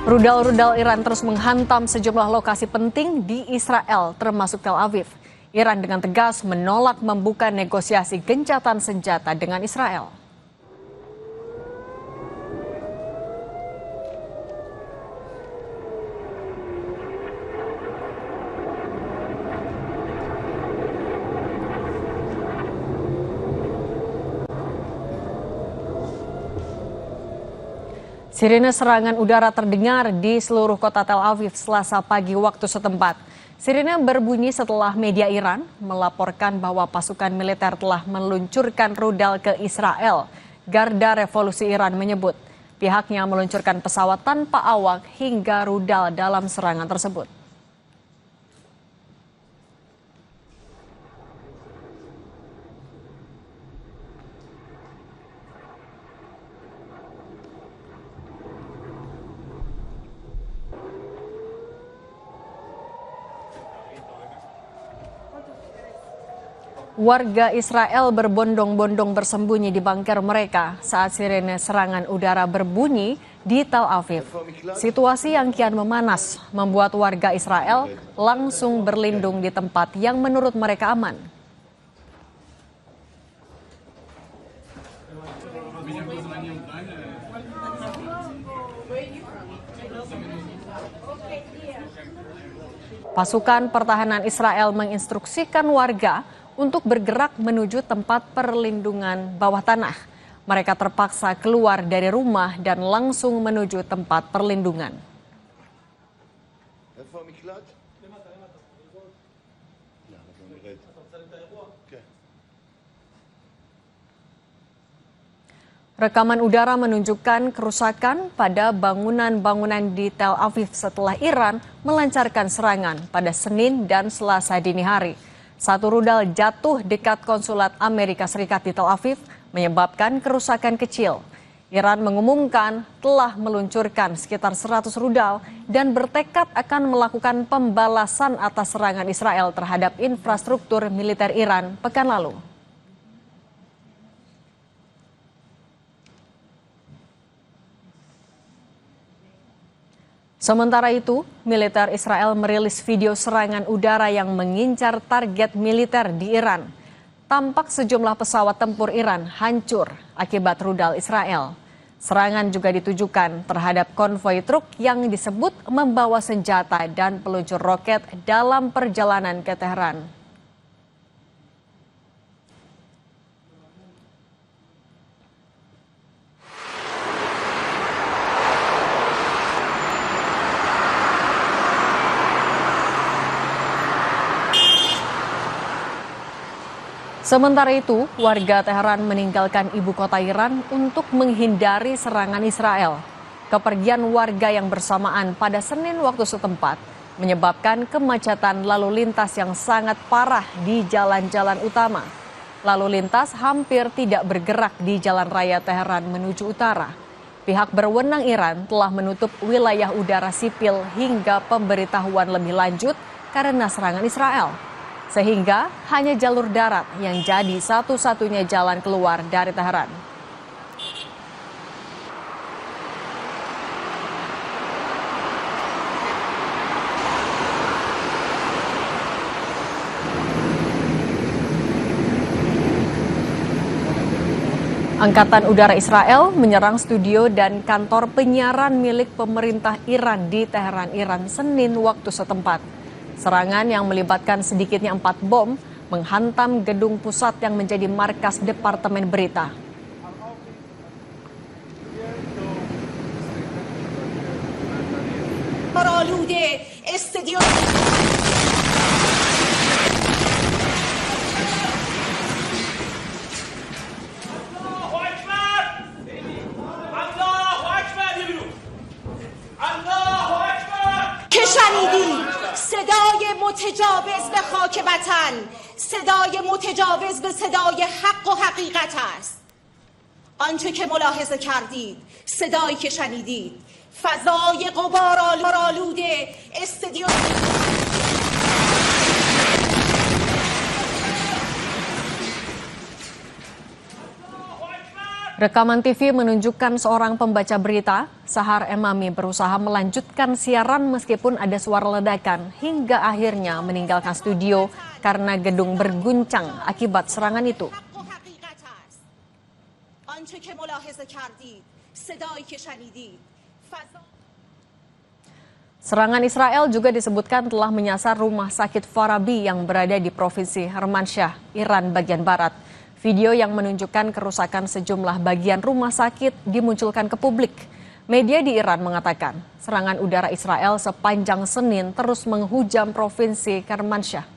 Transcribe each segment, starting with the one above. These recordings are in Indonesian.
Rudal-rudal Iran terus menghantam sejumlah lokasi penting di Israel, termasuk Tel Aviv. Iran dengan tegas menolak membuka negosiasi gencatan senjata dengan Israel. Sirine serangan udara terdengar di seluruh kota Tel Aviv Selasa pagi waktu setempat. Sirine berbunyi setelah media Iran melaporkan bahwa pasukan militer telah meluncurkan rudal ke Israel. Garda Revolusi Iran menyebut pihaknya meluncurkan pesawat tanpa awak hingga rudal dalam serangan tersebut. Warga Israel berbondong-bondong bersembunyi di bunker mereka saat sirene serangan udara berbunyi di Tel Aviv. Situasi yang kian memanas membuat warga Israel langsung berlindung di tempat yang menurut mereka aman. Pasukan pertahanan Israel menginstruksikan warga untuk bergerak menuju tempat perlindungan bawah tanah. Mereka terpaksa keluar dari rumah dan langsung menuju tempat perlindungan. Rekaman udara menunjukkan kerusakan pada bangunan-bangunan di Tel Aviv setelah Iran melancarkan serangan pada Senin dan Selasa dini hari. Satu rudal jatuh dekat konsulat Amerika Serikat di Tel Aviv menyebabkan kerusakan kecil. Iran mengumumkan telah meluncurkan sekitar 100 rudal dan bertekad akan melakukan pembalasan atas serangan Israel terhadap infrastruktur militer Iran pekan lalu. Sementara itu, militer Israel merilis video serangan udara yang mengincar target militer di Iran. Tampak sejumlah pesawat tempur Iran hancur akibat rudal Israel. Serangan juga ditujukan terhadap konvoi truk yang disebut membawa senjata dan peluncur roket dalam perjalanan ke Teheran. Sementara itu, warga Teheran meninggalkan ibu kota Iran untuk menghindari serangan Israel. Kepergian warga yang bersamaan pada Senin waktu setempat menyebabkan kemacetan lalu lintas yang sangat parah di jalan-jalan utama. Lalu lintas hampir tidak bergerak di jalan raya Teheran menuju utara. Pihak berwenang Iran telah menutup wilayah udara sipil hingga pemberitahuan lebih lanjut karena serangan Israel. Sehingga hanya jalur darat yang jadi satu-satunya jalan keluar dari Teheran. Angkatan Udara Israel menyerang studio dan kantor penyiaran milik pemerintah Iran di Teheran, Iran, Senin waktu setempat. Serangan yang melibatkan sedikitnya 4 bom menghantam gedung pusat yang menjadi markas Departemen Berita. صدای متجاوز به خاک وطن، صدای متجاوز به صدای حق و حقیقت است. آنچه که ملاحظه کردید، صدایی که شنیدید، فضای غبارآلود استودیو Rekaman TV menunjukkan seorang pembaca berita, Sahar Emami, berusaha melanjutkan siaran meskipun ada suara ledakan hingga akhirnya meninggalkan studio karena gedung berguncang akibat serangan itu. Serangan Israel juga disebutkan telah menyasar rumah sakit Farabi yang berada di Provinsi Kermansyah, Iran bagian barat. Video yang menunjukkan kerusakan sejumlah bagian rumah sakit dimunculkan ke publik. Media di Iran mengatakan serangan udara Israel sepanjang Senin terus menghujam Provinsi Kermansyah.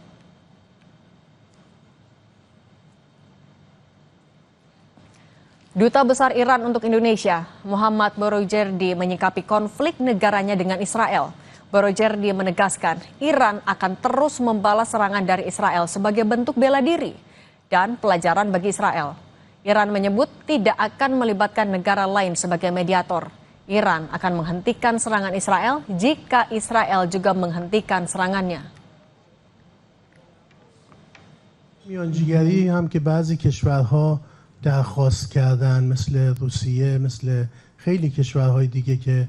Duta Besar Iran untuk Indonesia, Muhammad Borojerdi, menyikapi konflik negaranya dengan Israel. Borojerdi menegaskan Iran akan terus membalas serangan dari Israel sebagai bentuk bela diri dan pelajaran bagi Israel. Iran menyebut tidak akan melibatkan negara lain sebagai mediator. Iran akan menghentikan serangan Israel jika Israel juga menghentikan serangannya. میانجیگری هم که بعضی کشورها درخواست کردن مثل روسیه مثل خیلی کشورهای دیگه که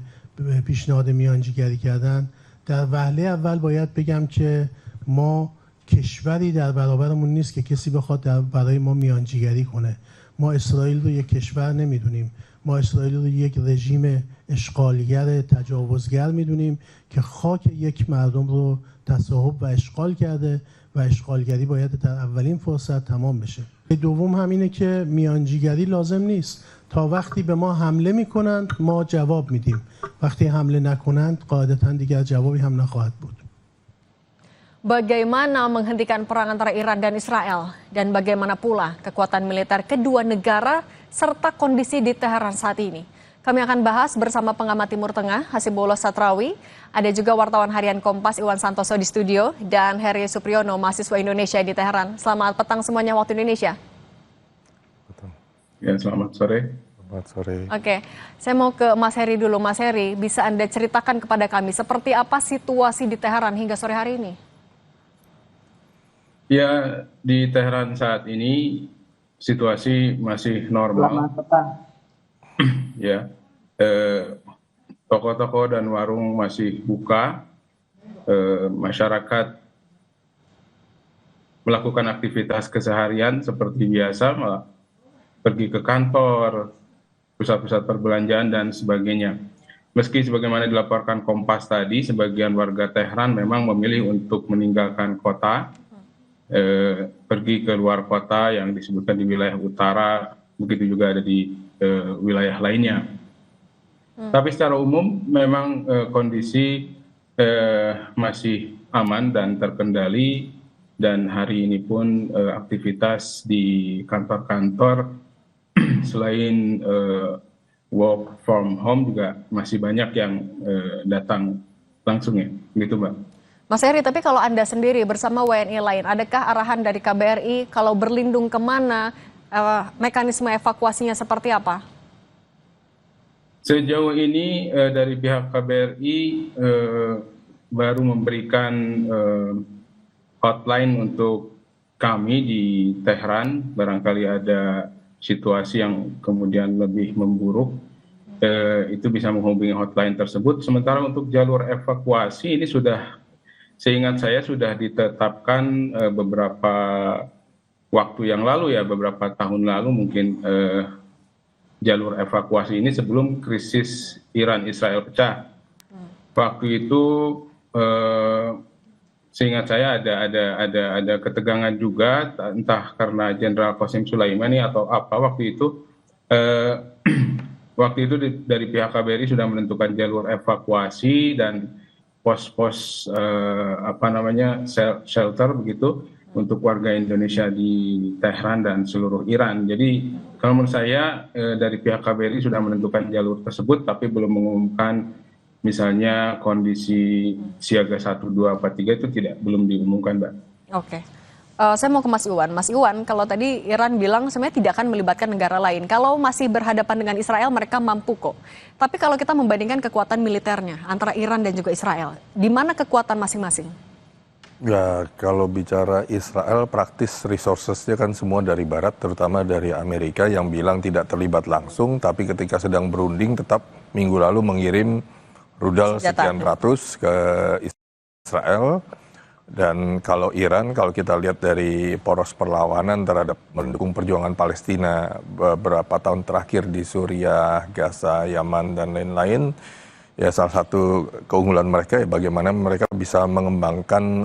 پیشنهاد میانجیگری کردن در وهله اول باید بگم که ما کشوری در برابرمون نیست که کسی بخواد برای ما میانجیگری کنه. ما اسرائیل رو یک کشور نمیدونیم. ما اسرائیل رو یک رژیم اشغالگر تجاوزگر میدونیم که خاک یک مردم رو تصاحب و اشغال کرده و اشغالگری باید در اولین فرصت تمام بشه. دوم همینه که میانجیگری لازم نیست. تا وقتی به ما حمله میکنند ما جواب میدیم. وقتی حمله نکنند قاعدتاً دیگر جوابی هم نخواهد بود. Bagaimana menghentikan perang antara Iran dan Israel dan bagaimana pula kekuatan militer kedua negara serta kondisi di Teheran saat ini. Kami akan bahas bersama pengamat Timur Tengah Hasibullah Satrawi, ada juga wartawan harian Kompas Iwan Santoso di studio dan Heri Supriyono, mahasiswa Indonesia di Teheran. Selamat petang semuanya waktu Indonesia. Ya, selamat sore. Selamat sore. Oke, saya mau ke Mas Heri dulu. Mas Heri, bisa Anda ceritakan kepada kami seperti apa situasi di Teheran hingga sore hari ini? Ya, di Teheran saat ini situasi masih normal. Ya, toko-toko dan warung masih buka, masyarakat melakukan aktivitas keseharian seperti biasa, pergi ke kantor, pusat-pusat perbelanjaan dan sebagainya. Meski sebagaimana dilaporkan Kompas tadi, sebagian warga Teheran memang memilih untuk meninggalkan kota, pergi ke luar kota yang disebutkan di wilayah utara, begitu juga ada di wilayah lainnya. Tapi secara umum memang kondisi masih aman dan terkendali, dan hari ini pun aktivitas di kantor-kantor selain work from home juga masih banyak yang datang langsung, ya, gitu Mbak. Mas Heri, tapi kalau Anda sendiri bersama WNI lain, adakah arahan dari KBRI kalau berlindung kemana, mekanisme evakuasinya seperti apa? Sejauh ini dari pihak KBRI baru memberikan hotline untuk kami di Teheran, barangkali ada situasi yang kemudian lebih memburuk, itu bisa menghubungi hotline tersebut. Sementara untuk jalur evakuasi ini sudah, seingat saya sudah ditetapkan beberapa waktu yang lalu, ya, beberapa tahun lalu mungkin, jalur evakuasi ini sebelum krisis Iran-Israel pecah. Waktu itu seingat saya ada ketegangan juga, entah karena Jenderal Qasim Sulaimani atau apa waktu itu. Waktu itu dari pihak KBRI sudah menentukan jalur evakuasi dan pos-pos shelter begitu untuk warga Indonesia di Teheran dan seluruh Iran. Jadi kalau menurut saya dari pihak KBRI sudah menentukan jalur tersebut, tapi belum mengumumkan misalnya kondisi siaga 1, 2, 4, 3 itu belum diumumkan, Mbak. Oke. Saya mau ke Mas Iwan. Mas Iwan, kalau tadi Iran bilang sebenarnya tidak akan melibatkan negara lain. Kalau masih berhadapan dengan Israel, mereka mampu kok. Tapi kalau kita membandingkan kekuatan militernya antara Iran dan juga Israel, di mana kekuatan masing-masing? Ya, kalau bicara Israel, praktis resources-nya kan semua dari Barat, terutama dari Amerika yang bilang tidak terlibat langsung, tapi ketika sedang berunding tetap minggu lalu mengirim rudal Senjata. sekian ratus ke Israel. Dan kalau Iran, kalau kita lihat dari poros perlawanan terhadap mendukung perjuangan Palestina beberapa tahun terakhir di Suriah, Gaza, Yaman, dan lain-lain, ya salah satu keunggulan mereka ya bagaimana mereka bisa mengembangkan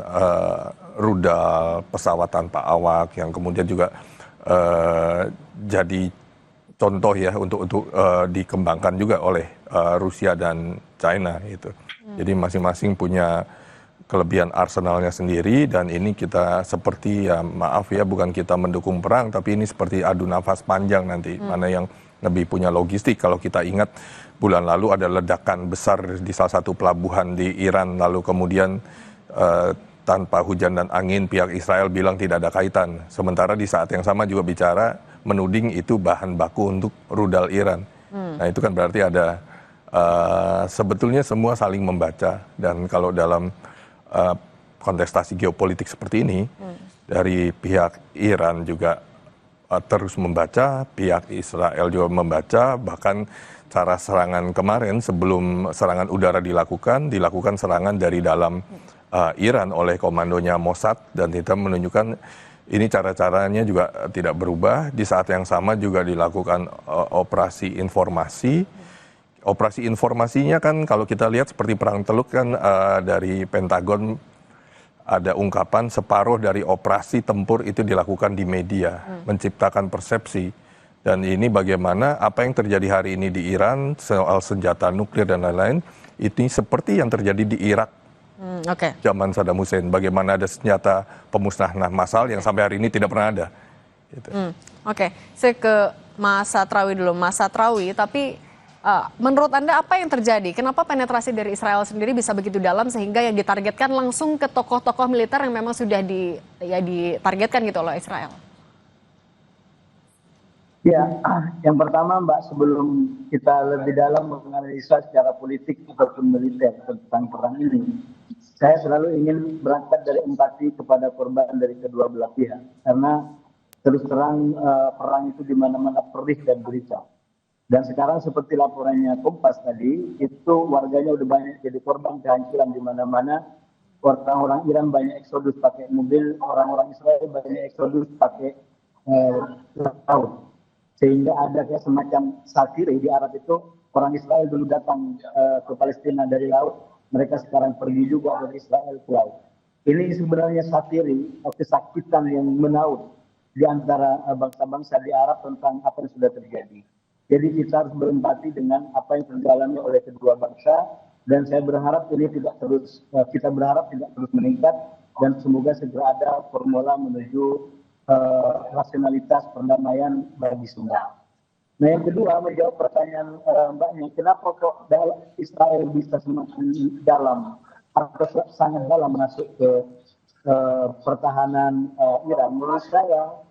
rudal, pesawat tanpa awak yang kemudian juga jadi contoh ya untuk dikembangkan juga oleh Rusia dan China itu. Jadi masing-masing punya kelebihan arsenalnya sendiri dan ini kita seperti ya maaf ya bukan kita mendukung perang tapi ini seperti adu nafas panjang nanti mana yang lebih punya logistik. Kalau kita ingat bulan lalu ada ledakan besar di salah satu pelabuhan di Iran lalu kemudian tanpa hujan dan angin pihak Israel bilang tidak ada kaitan. Sementara di saat yang sama juga bicara menuding itu bahan baku untuk rudal Iran. Nah itu kan berarti ada sebetulnya semua saling membaca dan kalau dalam kontestasi geopolitik seperti ini dari pihak Iran juga terus membaca, pihak Israel juga membaca, bahkan cara serangan kemarin sebelum serangan udara dilakukan serangan dari dalam Iran oleh komandonya Mossad dan kita menunjukkan ini cara-caranya juga tidak berubah. Di saat yang sama juga dilakukan operasi informasi. Operasi informasinya kan kalau kita lihat seperti perang Teluk kan dari Pentagon ada ungkapan separuh dari operasi tempur itu dilakukan di media, menciptakan persepsi. Dan ini bagaimana apa yang terjadi hari ini di Iran soal senjata nuklir dan lain-lain, ini seperti yang terjadi di Irak zaman Saddam Hussein. Bagaimana ada senjata pemusnahan massal yang sampai hari ini tidak pernah ada. Gitu. Saya ke Mas Satrawi dulu, Mas Satrawi, tapi menurut Anda apa yang terjadi? Kenapa penetrasi dari Israel sendiri bisa begitu dalam sehingga yang ditargetkan langsung ke tokoh-tokoh militer yang memang sudah ditargetkan gitu oleh Israel? Ya, yang pertama Mbak, sebelum kita lebih dalam menganalisa secara politik ataupun militer tentang perang ini, saya selalu ingin berangkat dari empati kepada korban dari kedua belah pihak. Karena terus terang perang itu di mana-mana perih dan berita. Dan sekarang seperti laporannya Kompas tadi, itu warganya udah banyak jadi korban kehancuran di mana-mana. Orang-orang Iran banyak eksodus pakai mobil, orang-orang Israel banyak eksodus pakai laut. Sehingga ada kayak semacam satire di Arab itu, orang Israel dulu datang ke Palestina dari laut, mereka sekarang pergi juga dari Israel ke laut. Ini sebenarnya satire, kesakitan yang menaut di antara bangsa-bangsa di Arab tentang apa yang sudah terjadi. Jadi kita harus berempati dengan apa yang terjalani oleh kedua bangsa dan saya berharap ini tidak terus meningkat dan semoga segera ada formula menuju rasionalitas perdamaian bagi semua. Nah yang kedua menjawab pertanyaan Mbaknya, kenapa kok Israel bisa semakin dalam atau sangat dalam masuk ke pertahanan Iran? Menurut saya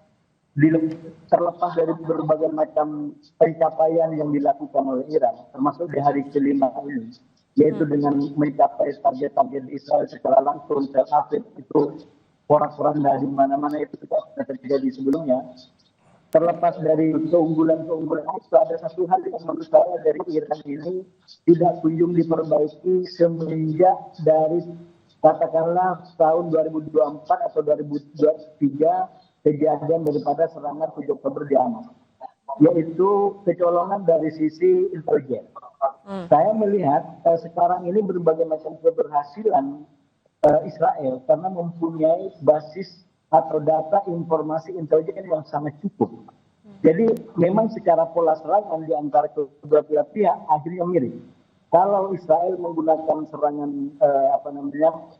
terlepas dari berbagai macam pencapaian yang dilakukan oleh Iran, termasuk di hari kelima ini, yaitu dengan mencapai target-target Israel secara langsung, Tel Aviv itu porak-poranda di mana-mana itu tidak terjadi sebelumnya. Terlepas dari keunggulan-keunggulan itu, ada satu hal yang menurut saya dari Iran ini tidak kunjung diperbaiki semenjak dari katakanlah tahun 2024 atau 2023 kejadian daripada serangan 7 Oktober di Hamas, yaitu kecolongan dari sisi intelijen. Saya melihat sekarang ini berbagai macam keberhasilan Israel karena mempunyai basis atau data informasi intelijen yang sangat cukup. Jadi memang secara pola serangan di antara kedua belah pihak akhirnya mirip. Kalau Israel menggunakan serangan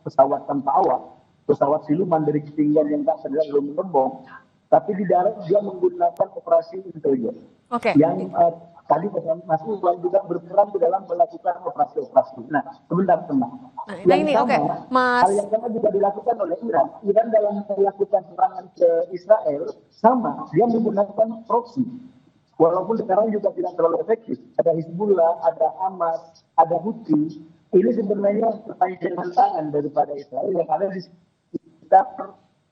pesawat tanpa awak, pesawat siluman dari ketinggian yang tak sedang belum melembung, tapi di darat dia menggunakan operasi intelijen. Yang tadi Mas Iwan juga berperan di dalam melakukan operasi-operasi. Nah, sebentar tenang. Hal yang sama juga dilakukan oleh Iran. Iran dalam melakukan serangan ke Israel sama, dia menggunakan proksi. Walaupun sekarang juga tidak terlalu efektif. Ada Hizbullah, ada Hamas, ada Houthi. Ini sebenarnya perpanjangan tangan daripada Israel yang ada di kita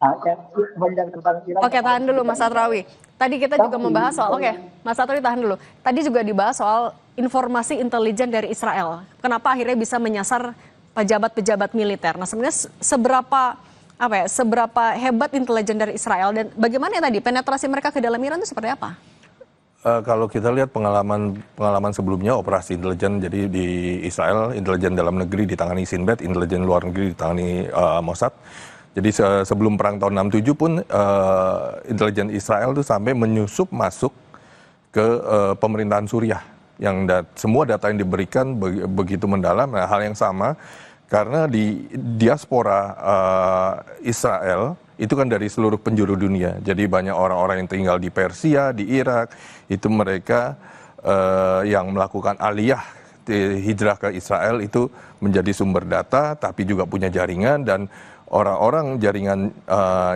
yang sepanjang tentang Iran. Oke, tahan dulu Mas Satrawi. Tadi kita juga membahas soal, Mas Satrawi tahan dulu. Tadi juga dibahas soal informasi intelijen dari Israel. Kenapa akhirnya bisa menyasar pejabat-pejabat militer? Nah, sebenarnya seberapa hebat intelijen dari Israel dan bagaimana tadi penetrasi mereka ke dalam Iran itu seperti apa? Kalau kita lihat pengalaman sebelumnya operasi intelijen, jadi di Israel intelijen dalam negeri ditangani Shin Bet, intelijen luar negeri ditangani Mossad. Jadi sebelum perang tahun 67 pun intelijen Israel itu sampai menyusup masuk ke pemerintahan Suriah, yang semua data yang diberikan begitu mendalam. Nah, hal yang sama karena di diaspora Israel itu kan dari seluruh penjuru dunia. Jadi banyak orang-orang yang tinggal di Persia, di Irak, itu mereka yang melakukan aliyah hijrah ke Israel itu menjadi sumber data, tapi juga punya jaringan, dan orang-orang jaringan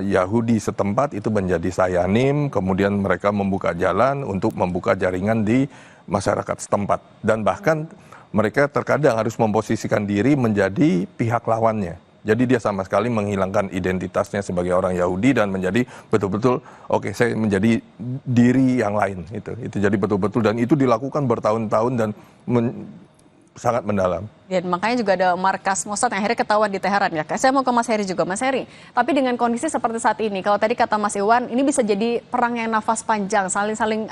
Yahudi setempat itu menjadi sayanim, kemudian mereka membuka jalan untuk membuka jaringan di masyarakat setempat. Dan bahkan mereka terkadang harus memposisikan diri menjadi pihak lawannya. Jadi dia sama sekali menghilangkan identitasnya sebagai orang Yahudi dan menjadi betul-betul oke, saya menjadi diri yang lain. Itu jadi betul-betul, dan itu dilakukan bertahun-tahun dan sangat mendalam. Dan makanya juga ada markas Mossad yang akhirnya ketahuan di Teheran ya. Saya mau ke Mas Heri juga, Mas Heri. Tapi dengan kondisi seperti saat ini, kalau tadi kata Mas Iwan, ini bisa jadi perang yang nafas panjang, saling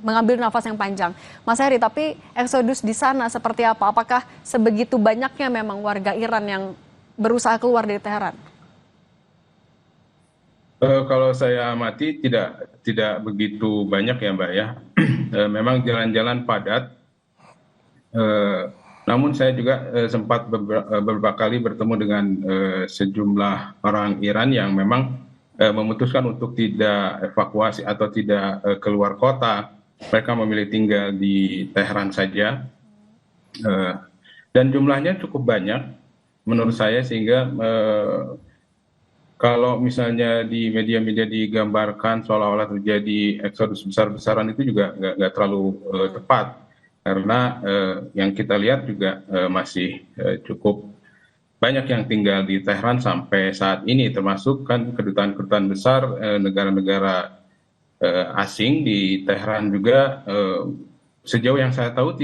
mengambil nafas yang panjang. Mas Heri, tapi eksodus di sana seperti apa? Apakah sebegitu banyaknya memang warga Iran yang berusaha keluar dari Teheran? Kalau saya amati tidak begitu banyak ya Mbak ya. Memang jalan-jalan padat. Namun saya juga sempat beberapa kali bertemu dengan sejumlah orang Iran yang memang memutuskan untuk tidak evakuasi atau tidak keluar kota. Mereka memilih tinggal di Teheran saja. Dan jumlahnya cukup banyak menurut saya, sehingga kalau misalnya di media-media digambarkan seolah-olah terjadi eksodus besar-besaran, itu juga nggak terlalu tepat. Karena yang kita lihat juga masih cukup banyak yang tinggal di Teheran sampai saat ini, termasuk kan kedutaan-kedutaan besar negara-negara asing di Teheran juga sejauh yang saya tahu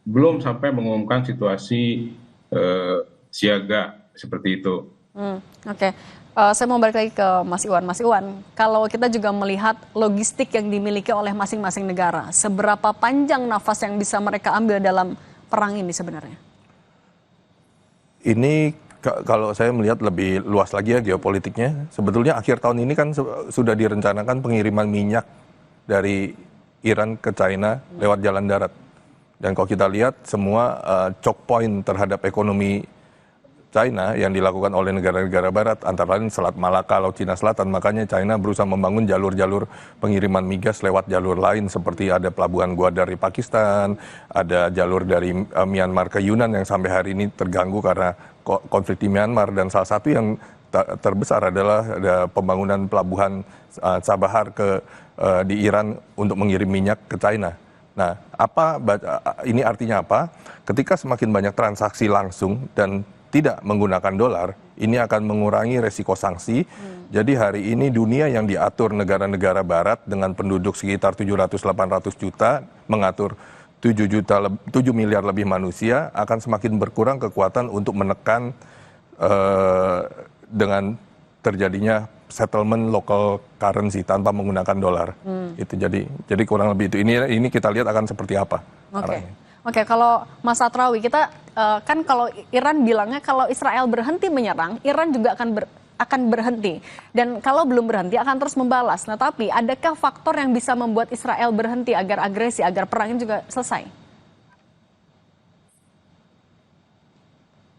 belum sampai mengumumkan situasi siaga seperti itu. Oke. Saya mau balik lagi ke Mas Iwan. Mas Iwan, kalau kita juga melihat logistik yang dimiliki oleh masing-masing negara, seberapa panjang nafas yang bisa mereka ambil dalam perang ini sebenarnya? Ini kalau saya melihat lebih luas lagi ya geopolitiknya. Sebetulnya akhir tahun ini kan sudah direncanakan pengiriman minyak dari Iran ke China lewat jalan darat. Dan kalau kita lihat semua choke point terhadap ekonomi China yang dilakukan oleh negara-negara barat, antara lain Selat Malaka, Laut Cina Selatan. Makanya China berusaha membangun jalur-jalur pengiriman migas lewat jalur lain, seperti ada pelabuhan Gwadar di Pakistan, ada jalur dari Myanmar ke Yunan yang sampai hari ini terganggu karena konflik di Myanmar, dan salah satu yang terbesar adalah ada pembangunan pelabuhan Chabahar di Iran untuk mengirim minyak ke China. Nah, ini artinya apa? Ketika semakin banyak transaksi langsung dan tidak menggunakan dolar, ini akan mengurangi resiko sanksi. Jadi hari ini dunia yang diatur negara-negara barat dengan penduduk sekitar 700-800 juta, mengatur 7 miliar lebih manusia, akan semakin berkurang kekuatan untuk menekan dengan terjadinya settlement local currency tanpa menggunakan dolar. Itu jadi kurang lebih itu. Ini kita lihat akan seperti apa. Oke, kalau Mas Satrawi, kita kan kalau Iran bilangnya kalau Israel berhenti menyerang, Iran juga akan berhenti. Dan kalau belum berhenti akan terus membalas. Nah, tapi adakah faktor yang bisa membuat Israel berhenti agar agresi, agar perang ini juga selesai?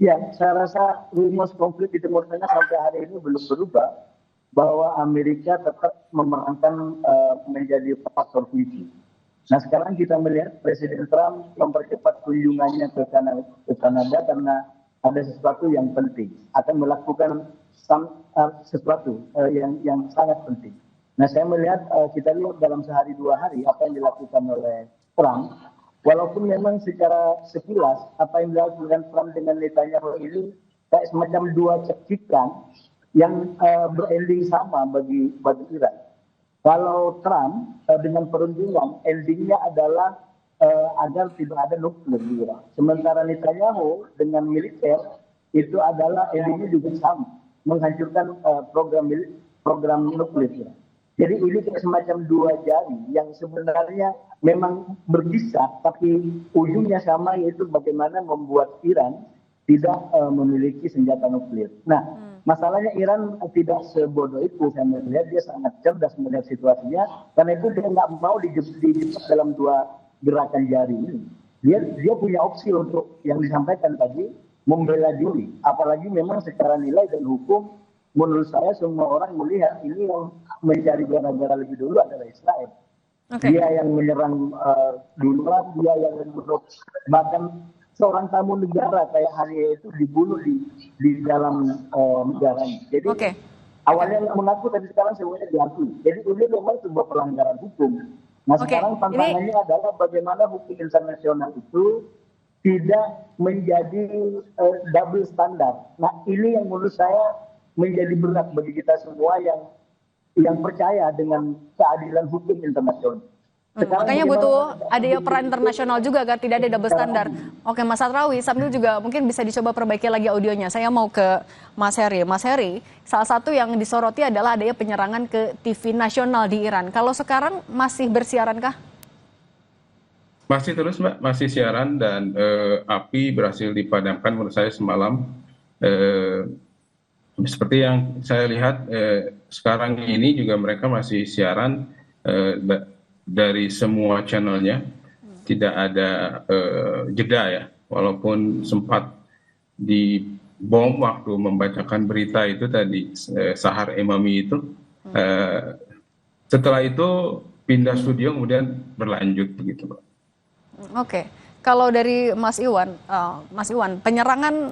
Ya, saya rasa rumus konflik di Timur Tengah sampai hari ini belum berubah, bahwa Amerika tetap memerankan menjadi faktor kunci. Nah, sekarang kita melihat Presiden Trump mempercepat kunjungannya ke Kanada karena ada sesuatu yang penting, akan melakukan sesuatu yang sangat penting. Nah, saya melihat kita lihat dalam sehari 2 hari apa yang dilakukan oleh Trump, walaupun memang secara sekilas apa yang dilakukan Trump dengan Netanyahu ini kayak semacam dua cekikan yang berending sama bagi Iran. Kalau Trump dengan perundingan, endingnya adalah agar tidak ada nuklir di Iran. Sementara Netanyahu dengan militer itu adalah endingnya juga sama, menghancurkan program nuklir Iran. Jadi ini kayak semacam dua jari yang sebenarnya memang berpisah, tapi ujungnya sama, yaitu bagaimana membuat Iran tidak memiliki senjata nuklir. Nah, masalahnya Iran tidak sebodoh itu, saya melihat dia sangat cerdas melihat situasinya, karena itu dia nggak mau dijebak dalam dua gerakan jari ini. Dia punya opsi untuk yang disampaikan tadi, membela diri, apalagi memang secara nilai dan hukum, menurut saya semua orang melihat ini yang mencari gara-gara lebih dulu adalah Israel. Okay. Dia yang menyerang duluan, dia yang membunuh, bahkan seorang tamu negara kayak Haniyeh itu dibunuh di dalam negaranya. Jadi awalnya mengaku, tapi sekarang semuanya diakui. Jadi ini memang sebuah pelanggaran hukum. Nah sekarang tantangannya adalah bagaimana hukum internasional itu tidak menjadi double standar. Nah ini yang menurut saya menjadi berat bagi kita semua yang percaya dengan keadilan hukum internasional. Makanya butuh ada peran internasional juga kan, tidak ada double standar. Oke Mas Satrawi, sambil juga mungkin bisa dicoba perbaiki lagi audionya. Saya mau ke Mas Heri. Mas Heri, salah satu yang disoroti adalah adanya penyerangan ke TV nasional di Iran. Kalau sekarang masih bersiarankah? Masih terus Mbak, masih siaran, dan api berhasil dipadamkan menurut saya semalam. Seperti yang saya lihat sekarang ini juga mereka masih siaran dari semua channelnya, tidak ada jeda ya, walaupun sempat dibom waktu membacakan berita itu tadi, Sahar Emami itu. Setelah itu pindah studio kemudian berlanjut begitu Pak. Oke, kalau dari Mas Iwan, penyerangan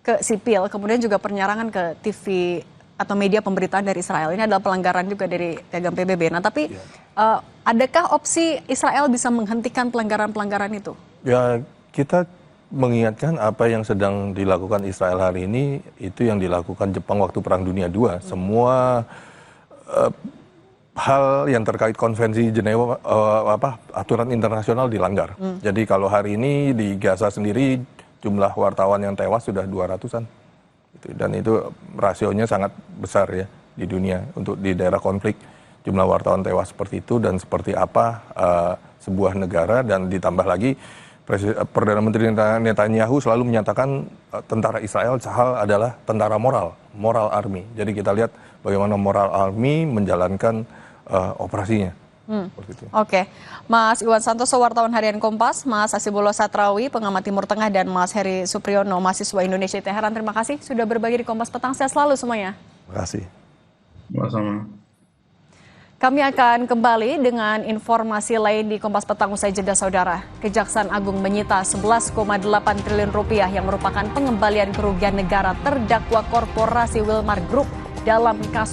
ke sipil, kemudian juga penyerangan ke TV atau media pemberitaan dari Israel, ini adalah pelanggaran juga dari Piagam PBB. Nah, tapi adakah opsi Israel bisa menghentikan pelanggaran-pelanggaran itu? Ya, kita mengingatkan apa yang sedang dilakukan Israel hari ini, itu yang dilakukan Jepang waktu Perang Dunia II. Semua hal yang terkait konvensi Jenewa, aturan internasional dilanggar. Jadi kalau hari ini di Gaza sendiri, jumlah wartawan yang tewas sudah 200-an. Dan itu rasionya sangat besar ya di dunia untuk di daerah konflik. Jumlah wartawan tewas seperti itu, dan seperti apa sebuah negara, dan ditambah lagi Perdana Menteri Netanyahu selalu menyatakan tentara Israel adalah tentara moral army. Jadi kita lihat bagaimana moral army menjalankan operasinya. Oke, Mas Iwan Santoso, wartawan harian Kompas, Mas Hasibullah Satrawi, pengamat Timur Tengah, dan Mas Heri Supriyono, mahasiswa Indonesia di Teheran. Terima kasih sudah berbagi di Kompas Petang. Sehat selalu semuanya. Terima kasih. Sama-sama. Kami akan kembali dengan informasi lain di Kompas Petang usai jeda, saudara. Kejaksaan Agung menyita 11,8 triliun rupiah yang merupakan pengembalian kerugian negara terdakwa korporasi Wilmar Group dalam kasus